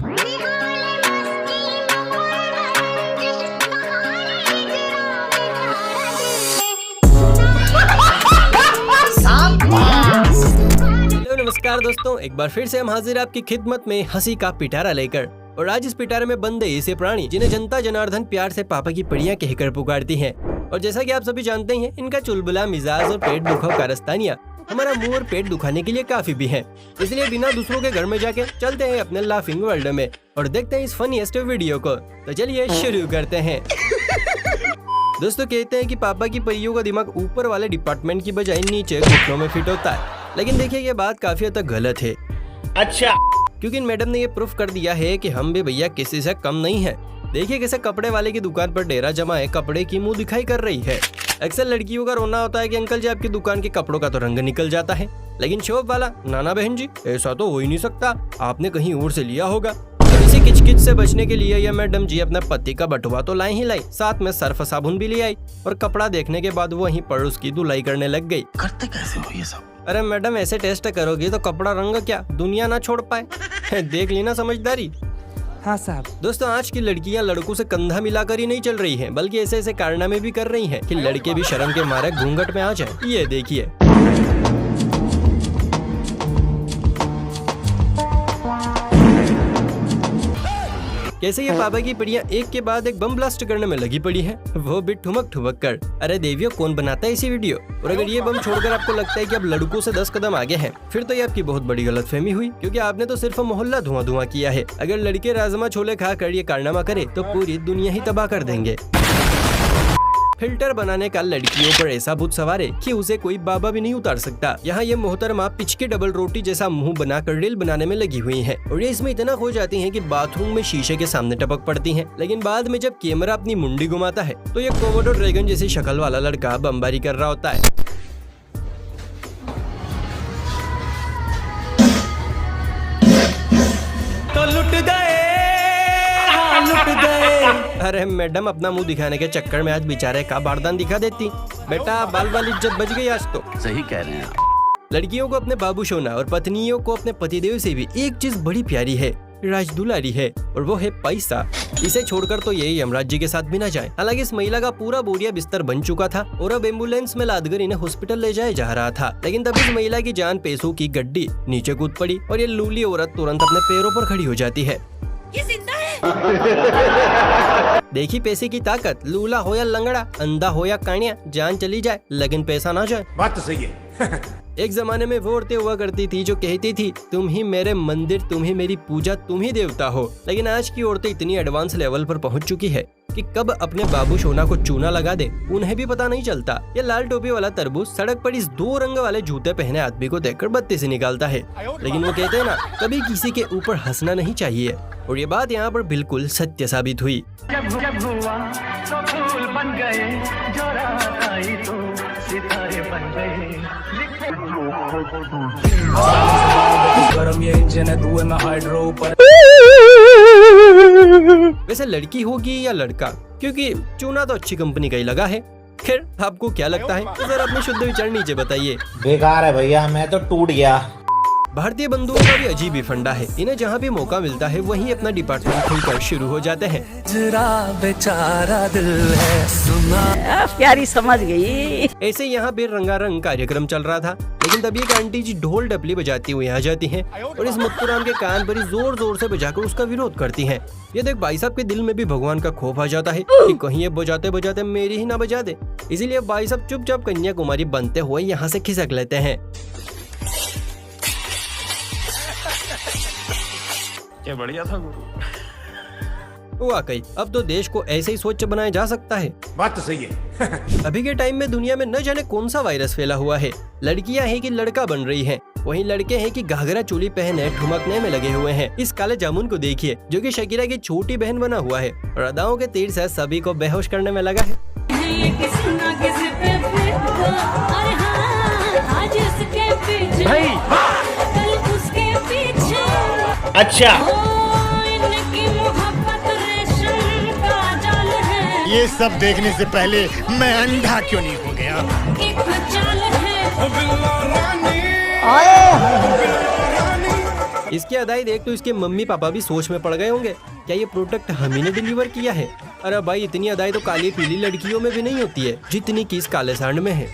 नमस्कार दोस्तों, एक बार फिर से हम हाजिर आपकी खिदमत में हंसी का पिटारा लेकर। और आज इस पिटारे में बंदे ऐसे प्राणी जिन्हें जनता जनार्दन प्यार से पापा की पड़ियां कहकर पुकारती हैं। और जैसा कि आप सभी जानते हैं, इनका चुलबुला मिजाज और पेट दुखाव कारस्तानियां हमारा मुंह और पेट दुखाने के लिए काफी भी है। इसलिए बिना दूसरों के घर में जाके चलते हैं अपने लाफिंग वर्ल्ड में और देखते हैं इस फनीएस्ट वीडियो को। तो चलिए शुरू करते हैं। दोस्तों, कहते हैं कि पापा की परियों का दिमाग ऊपर वाले डिपार्टमेंट की बजाय नीचे घुटनों में फिट होता है, लेकिन देखिए ये बात काफी हद तक गलत है। अच्छा, क्योंकि इन मैडम ने ये प्रूफ कर दिया है कि हम भी भैया किसी से कम नहीं है। देखिए कैसे कपड़े वाले की दुकान पर डेरा जमाए कपड़े की मुंह दिखाई कर रही है। अक्सर लड़कियों का रोना होता है कि अंकल जी आपकी दुकान के कपड़ों का तो रंग निकल जाता है, लेकिन शॉप वाला नाना बहन जी ऐसा तो हो ही नहीं सकता, आपने कहीं और से लिया होगा। इसी किचकिच से बचने के लिए यह मैडम जी अपने पति का बटुआ तो लाई ही लाई, साथ में सर्फ साबुन भी ले आई और कपड़ा देखने के बाद वहीं पर उसकी धुलाई करने लग गई। करते कैसे हो ये सब? अरे मैडम, ऐसे टेस्ट करोगे तो कपड़ा रंग क्या दुनिया ना छोड़ पाए। देख ली ना समझदारी। हाँ साहब। दोस्तों, आज की लड़कियां लड़कों से कंधा मिलाकर ही नहीं चल रही हैं, बल्कि ऐसे ऐसे कारनामे भी कर रही हैं कि लड़के भी शर्म के मारे घूंघट में आ जाएं। ये देखिए। कैसे ये पापा की पड़ियां एक के बाद एक बम ब्लास्ट करने में लगी पड़ी है, वो भी ठुमक ठुमक कर। अरे देवियों, कौन बनाता है इसी वीडियो? और अगर ये बम छोड़कर आपको लगता है कि आप लड़कों से 10 कदम आगे हैं, फिर तो ये आपकी बहुत बड़ी गलतफहमी हुई, क्योंकि आपने तो सिर्फ मोहल्ला धुआं धुआं किया है। अगर लड़के राजमा छोले खाकर ये कारनामा करे तो पूरी दुनिया ही तबाह कर देंगे। फिल्टर बनाने का लड़कियों पर ऐसा भूत सवार है कि उसे कोई बाबा भी नहीं उतार सकता। यहाँ ये मोहतरमा पिच के डबल रोटी जैसा मुंह बनाकर रील बनाने में लगी हुई हैं और ये इसमें इतना खो जाती हैं कि बाथरूम में शीशे के सामने टपक पड़ती हैं। लेकिन बाद में जब कैमरा अपनी मुंडी घुमाता है तो ये कोमोडो ड्रैगन जैसी शक्ल वाला लड़का बमबारी कर रहा होता है। तो लुट गए। अरे मैडम, अपना मुंह दिखाने के चक्कर में आज बेचारे का बारदान दिखा देती। बेटा, बाल बाल इज्जत बच गई आज तो। सही कह रहे हैं आप। लड़कियों को अपने बाबू सोना और पत्नियों को अपने पतिदेव से भी एक चीज बड़ी प्यारी है, राजदुलारी है, और वो है पैसा। इसे छोड़कर तो यही यमराज जी के साथ भी न जाए। हालांकि इस महिला का पूरा बोरिया बिस्तर बन चुका था और अब एम्बुलेंस में लादकर इन्हें हॉस्पिटल ले जाया जा रहा था, लेकिन तब इस महिला की जान पैसों की गड्डी नीचे कूद पड़ी और ये लूली औरत तुरंत अपने पैरों पर खड़ी हो जाती है। ये जिंदा है। देखी पैसे की ताकत। लूला हो या लंगड़ा, अंधा हो या कानिया, जान चली जाए लेकिन पैसा ना जाए। बात तो सही है। एक जमाने में वो औरतें हुआ करती थी जो कहती थी तुम ही मेरे मंदिर, तुम ही मेरी पूजा, तुम ही देवता हो। लेकिन आज की औरतें इतनी एडवांस लेवल पर पहुंच चुकी है कि कब अपने बाबू सोना को चूना लगा दे उन्हें भी पता नहीं चलता। ये लाल टोपी वाला तरबूज सड़क पर इस 2 रंग वाले जूते पहने आदमी को देखकर बत्ती से निकालता है, लेकिन वो कहते हैं ना, कभी किसी के ऊपर हंसना नहीं चाहिए। और ये बात यहाँ पर बिल्कुल सत्य साबित हुई। जब हुआ तो फूल बन गए, जो रात आई तो सितारे बन गए। गरम ये इंजन है, धुएं में हाइड्रो ऊपर। वैसे लड़की होगी या लड़का, क्योंकि चूना तो अच्छी कंपनी का ही लगा है। खैर, आपको क्या लगता है? तो जरा अपने शुद्ध विचार नीचे बताइए। बेकार है भैया, मैं तो टूट गया। भारतीय बंधुओं का भी अजीब ही फंडा है। इन्हें जहाँ भी मौका मिलता है वहीं अपना डिपार्टमेंट खुलकर शुरू हो जाते हैं। जरा बेचारा दिल है सुना। प्यारी समझ गई। ऐसे यहाँ पे रंगारंग कार्यक्रम चल रहा था, लेकिन तभी एक आंटी जी ढोल डपली बजाती हुई आ जाती हैं और इस मुत्तुराम के कान पर जोर जोर से बजाकर उसका विरोध करती हैं। ये देख भाई साहब के दिल में भी भगवान का खौफ आ जाता है कि कहीं ये बजाते बजाते मेरी ही ना बजा दे। इसीलिए भाई साहब चुपचाप कन्याकुमारी बनते हुए यहाँ से खिसक लेते हैं। क्या बढ़िया था गुरु। वाकई अब तो देश को ऐसे ही स्वच्छ बनाया जा सकता है। बात तो सही है। अभी के टाइम में दुनिया में न जाने कौन सा वायरस फैला हुआ है। लड़कियां हैं कि लड़का बन रही हैं, वहीं लड़के हैं कि घाघरा चोली पहने ठुमकने में लगे हुए हैं। इस काले जामुन को देखिए जो कि शकीरा की छोटी बहन बना हुआ है और अदाओं के तीर से सभी को बेहोश करने में लगा है। भाई अच्छा, ये सब देखने से पहले मैं अंधा क्यों नहीं हो गया? इसकी अदाई देख तो इसके मम्मी पापा भी सोच में पड़ गए होंगे, क्या ये प्रोडक्ट हम ही ने डिलीवर किया है? अरे भाई इतनी अदाई तो काली पीली लड़कियों में भी नहीं होती है जितनी कि इस काले सांड में है।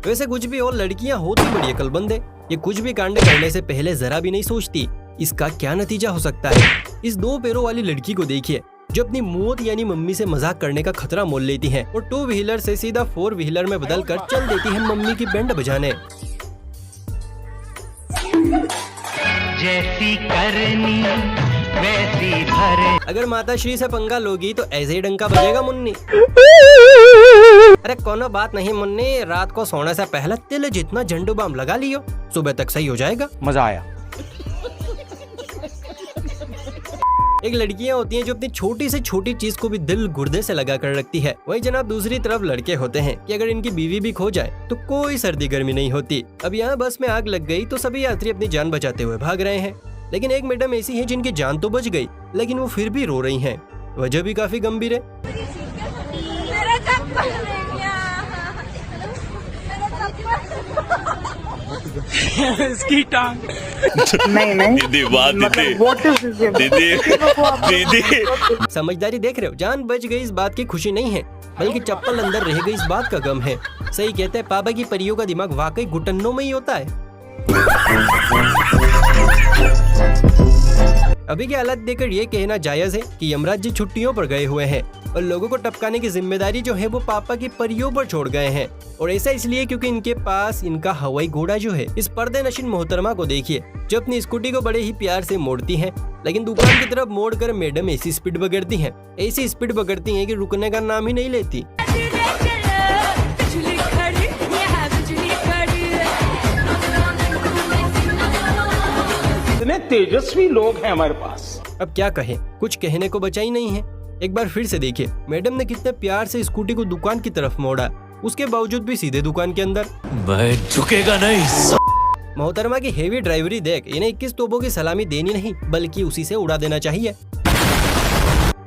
वैसे कुछ भी और लड़कियां होती बड़ी अक्लमंद है। ये कुछ भी कांड करने से पहले जरा भी नहीं सोचती इसका क्या नतीजा हो सकता है। इस 2 पैरों वाली लड़की को देखिए जो अपनी मौत यानी मम्मी से मजाक करने का खतरा मोल लेती है और 2 व्हीलर से सीधा 4 व्हीलर में बदल कर चल देती है मम्मी की बैंड बजाने। जैसी करनी वैसी भरे। अगर माता श्री से पंगा लोगी तो ऐसे ही डंका बजेगा मुन्नी। अरे कोनो बात नहीं मुन्नी, रात को सोने से पहले तिल जितना झंडू बाम लगा लियो, सुबह तक सही हो जाएगा। मजा आया। एक लड़कियां होती हैं जो अपनी छोटी से छोटी चीज को भी दिल गुर्दे से लगा कर रखती है। वही जनाब दूसरी तरफ लड़के होते हैं कि अगर इनकी बीवी भी खो जाए तो कोई सर्दी गर्मी नहीं होती। अब यहाँ बस में आग लग गई तो सभी यात्री अपनी जान बचाते हुए भाग रहे हैं, लेकिन एक मैडम ऐसी है जिनकी जान तो बच गई लेकिन वो फिर भी रो रही हैं। वजह भी काफी गंभीर है। इसकी टांग। नहीं दीदी वाह दीदी दीदी। समझदारी देख रहे हो, जान बच गई इस बात की खुशी नहीं है बल्कि चप्पल अंदर रह गई इस बात का गम है। सही कहते हैं पापा की परियों का दिमाग वाकई घुटनों में ही होता है। अभी की हालत देखकर ये कहना जायज है कि यमराज जी छुट्टियों पर गए हुए हैं और लोगों को टपकाने की जिम्मेदारी जो है वो पापा की परियों पर छोड़ गए हैं। और ऐसा इसलिए क्योंकि इनके पास इनका हवाई घोड़ा जो है। इस पर्दे नशीन मोहतरमा को देखिए जो अपनी स्कूटी को बड़े ही प्यार से मोड़ती हैं, लेकिन दुकान की तरफ मोड़कर मैडम ऐसी स्पीड पकड़ती हैं, ऐसी स्पीड पकड़ती हैं कि रुकने का नाम ही नहीं लेती। इतने तेजस्वी लोग हैं हमारे पास। अब क्या कहें, कुछ कहने को बचा ही नहीं है। एक बार फिर से देखिए मैडम ने कितने प्यार से स्कूटी को दुकान की तरफ मोड़ा, उसके बावजूद भी सीधे दुकान के अंदर। मैं झुकेगा नहीं। मोहतरमा की हेवी ड्राइवरी देख इन्हें 21 तोपों की सलामी देनी नहीं बल्कि उसी से उड़ा देना चाहिए।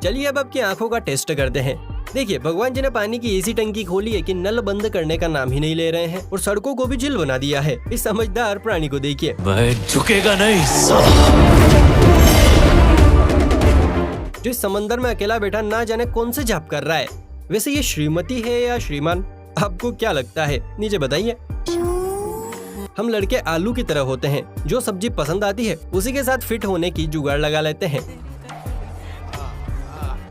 चलिए अब आपकी आंखों का टेस्ट करते हैं। देखिए भगवान जी ने पानी की ऐसी टंकी खोली है कि नल बंद करने का नाम ही नहीं ले रहे हैं और सड़कों को भी झील बना दिया है। इस समझदार प्राणी को देखिए। मैं झुकेगा नहीं। जो इस समंदर में अकेला बैठा ना जाने कौन से जाप कर रहा है। वैसे ये श्रीमती है या श्रीमान, आपको क्या लगता है नीचे बताइए। हम लड़के आलू की तरह होते हैं, जो सब्जी पसंद आती है उसी के साथ फिट होने की जुगाड़ लगा लेते हैं।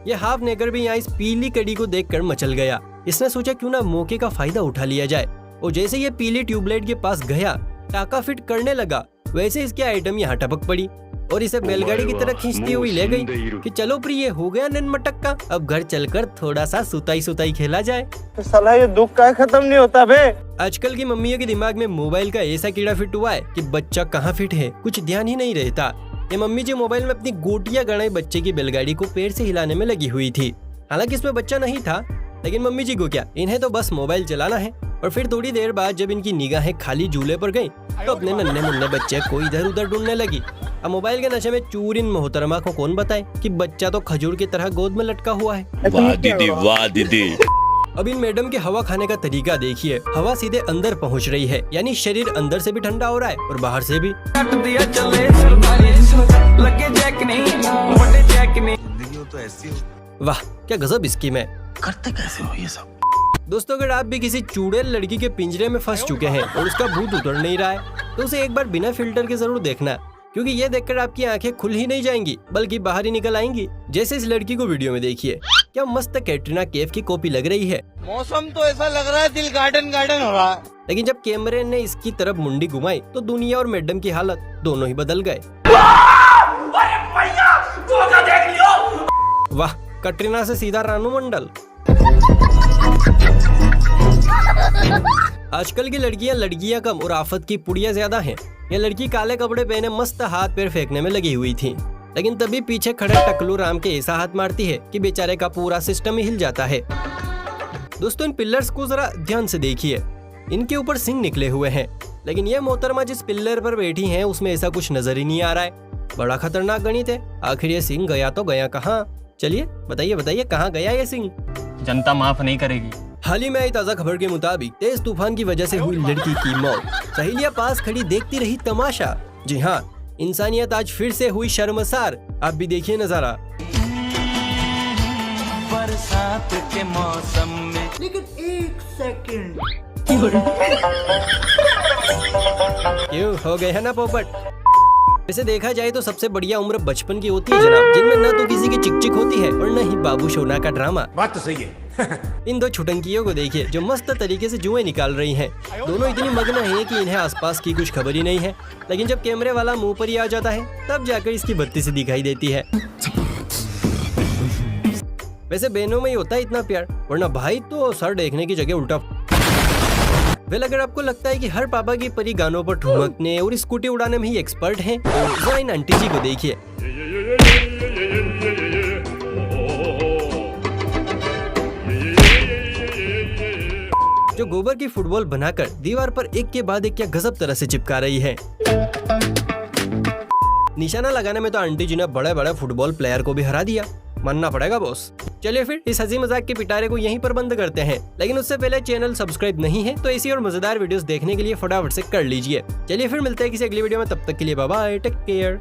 ये हाफ नेकर भी यहाँ इस पीली कड़ी को देखकर मचल गया। इसने सोचा क्यों ना मौके का फायदा उठा लिया जाए और जैसे ये पीली ट्यूबलाइट के पास गया टाका फिट करने लगा, वैसे इसकी आइटम यहाँ टपक पड़ी और इसे बैलगाड़ी की तरह खींचती हुई ले गई कि चलो प्रिय हो गया नन मटक्का, अब घर चलकर थोड़ा सा सुताई खेला जाए। साला ये दुख का खत्म नहीं होता बे। आजकल की मम्मियों के दिमाग में मोबाइल का ऐसा कीड़ा फिट हुआ है कि बच्चा कहाँ फिट है कुछ ध्यान ही नहीं रहता। ये मम्मी जी मोबाइल में अपनी गोटियां गड़ाई बच्चे की बैलगाड़ी को पैर से हिलाने में लगी हुई थी। हालांकि इसमें बच्चा नहीं था, लेकिन मम्मी जी को क्या, इन्हें तो बस मोबाइल चलाना है। और फिर थोड़ी देर बाद जब इनकी निगाहें खाली झूले पर गई तो अपने नन्हे मुन्ने बच्चे को इधर उधर ढूंढने लगी। अब मोबाइल के नशे में चूर इन मोहतरमा को कौन बताए कि बच्चा तो खजूर की तरह गोद में लटका हुआ है। वाह दीदी वाह दीदी। अब इन मैडम के हवा खाने का तरीका देखिए। हवा सीधे अंदर पहुंच रही है, यानी शरीर अंदर से भी ठंडा हो रहा है और बाहर से भी। वाह क्या गजब स्कीम है। करते कैसे हो ये सब? दोस्तों अगर आप भी किसी चूड़ैल लड़की के पिंजरे में फंस चुके हैं और उसका भूत उतर नहीं रहा है तो उसे एक बार बिना फिल्टर के जरूर देखना, क्योंकि ये देखकर आपकी आंखें खुल ही नहीं जाएंगी बल्कि बाहर ही निकल आएंगी। जैसे इस लड़की को वीडियो में देखिए, क्या मस्त कैटरीना कैफ की कॉपी लग रही है। मौसम तो ऐसा लग रहा है दिल गार्डन गार्डन हो रहा है। लेकिन जब कैमरे ने इसकी तरफ मुंडी घुमाई तो दुनिया और मैडम की हालत दोनों ही बदल गए। वाह कैटरीना से सीधा रानू मंडल। आजकल की लड़कियां कम और आफत की पुड़िया ज्यादा हैं। यह लड़की काले कपड़े पहने मस्त हाथ पैर फेंकने में लगी हुई थी, लेकिन तभी पीछे खड़े टकलू राम के ऐसा हाथ मारती है कि बेचारे का पूरा सिस्टम ही हिल जाता है। दोस्तों इन पिलर्स को जरा ध्यान से देखिए, इनके ऊपर सिंग निकले हुए हैं, लेकिन यह मोहतरमा जिस पिलर पर बैठी हैं उसमें ऐसा कुछ नजर ही नहीं आ रहा है। बड़ा खतरनाक गणित है। आखिर ये सिंह गया तो गया कहाँ? चलिए बताइए कहाँ गया ये सिंह? जनता माफ नहीं करेगी। हाल ही में आई ताज़ा खबर के मुताबिक तेज तूफान की वजह से हुई लड़की की मौत। सहेलियां पास खड़ी देखती रही तमाशा। जी हाँ, इंसानियत आज फिर से हुई शर्मसार। आप भी देखिए नजारा। बरसात के मौसम में क्यों हो गए है ना पोपट। वैसे देखा जाए तो सबसे बढ़िया उम्र बचपन की होती है जनाब, जिनमें न तो किसी की चिक होती है और न ही बाबू सोना का ड्रामा। बात तो सही है। इन दो छुटंकियों को देखिए जो मस्त तरीके से जुएं निकाल रही हैं। दोनों इतनी मग्न हैं कि इन्हें आसपास की कुछ खबर ही नहीं है, लेकिन जब कैमरे वाला मुंह पर ही आ जाता है तब जाकर इसकी बत्ती से दिखाई देती है। वैसे बहनों में ही होता है इतना प्यार, वरना भाई तो सर देखने की जगह उल्टा। वेल, अगर आपको लगता है कि हर पापा की परी गानों पर ठुमकने और स्कूटी उड़ाने में ही एक्सपर्ट हैं, तो जरा इन आंटी जी को देखिए। जो गोबर की फुटबॉल बनाकर दीवार पर एक के बाद एक क्या गजब तरह से चिपका रही है। निशाना लगाने में तो आंटी जी ने बड़े बड़े फुटबॉल प्लेयर को भी हरा दिया, मानना पड़ेगा बॉस। चलिए फिर इस हंसी मजाक के पिटारे को यहीं पर बंद करते हैं, लेकिन उससे पहले चैनल सब्सक्राइब नहीं है तो ऐसी और मजेदार वीडियोस देखने के लिए फटाफट से कर लीजिए। चलिए फिर मिलते हैं किसी अगली वीडियो में, तब तक के लिए बाय बाय, टेक केयर।